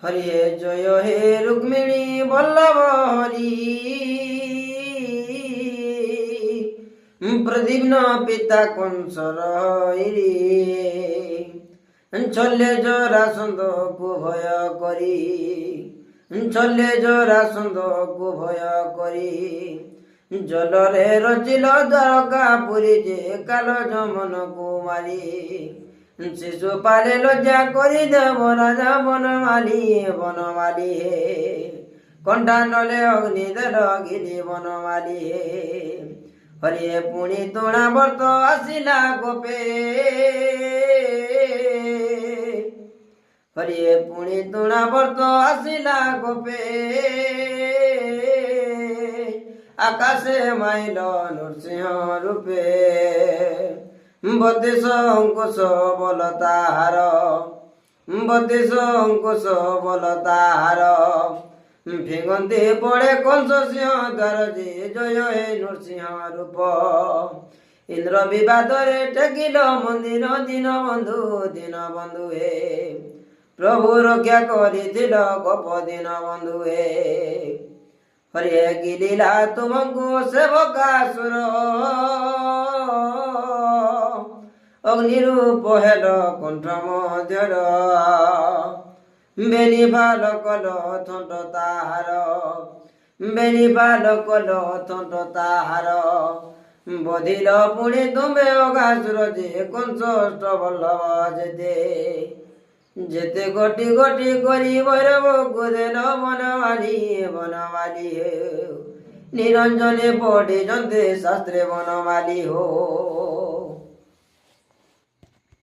হরি জয় হে রুক্মিণী বল্লভ হরি প্রদীপ্ন পিতা কংসর হরি চলে জরাসন্ধ কু ভয় করি চলে জরাসন্ধ কু ভয় করি জলরে রচিল দ্বারকা পুরী যে কাল যমন কুমারী শিশু পালে লজ্জা করি দেব রাজা বনমালী বনমালী হে কণ্ঠাণ্ডলে অগ্নি দেল গিরি বনমালী হে হরিয়ে পুଣି ତୁଣା ବର୍ତ୍ତ ଆସିଲା ଗୋପେ ହରିଏ ପୁଣି ତୁଣା ବର୍ତ୍ତ ଆସିଲା ଗୋପେ ଆକାଶେ ମାଇଲ ନୃସିଂହ ରୂପେ 32 ଅଙ୍କୁଶ ବଲ ତାହାର 32 ଅଙ୍କୁଶ ବଲ ତାହାର ଫିଙ୍ଗନ୍ତି ପଡ଼େ କଂସ ସିଂହ ଦ୍ୱାର ଯେ ଜୟ ହେ ନୃସିଂହ ରୂପ ଇନ୍ଦ୍ର ବିବାଦରେ ଟେକିଲ ମନ୍ଦିର ଦିନ ବନ୍ଧୁ ହେ ପ୍ରଭୁ ରକ୍ଷା କରିଥିଲ ଗୋପ ଦିନ ବନ୍ଧୁ ହେ ହରିଏ ଗିଲିଲା ତୁମକୁ ସେବକାସୁର ଅଗ୍ନିରୂପ ହେଲ କଣ୍ଠ ମଧ୍ୟର ବେନି ଭାଲ କଲ ଥଣ୍ଟ ତାହାର ବେନି ଭାଲ କଲ ଥଣ୍ଟ ତାହାର ବଧିଲ ପୁଣି ତୁମେ ଅଗାସୁର ଯେ କଂସ ଅଷ୍ଟବଲ୍ଲଭ ଯେତେ ଗୋଟି ଗୋଟି କରି ଭୈରବକୁ ଦେଲ ବନମାলী ହେ ନିରଞ୍ଜନେ ପଢ଼ିଛନ୍ତି ଶାସ୍ତ୍ରେ ବନମାলী ହୋ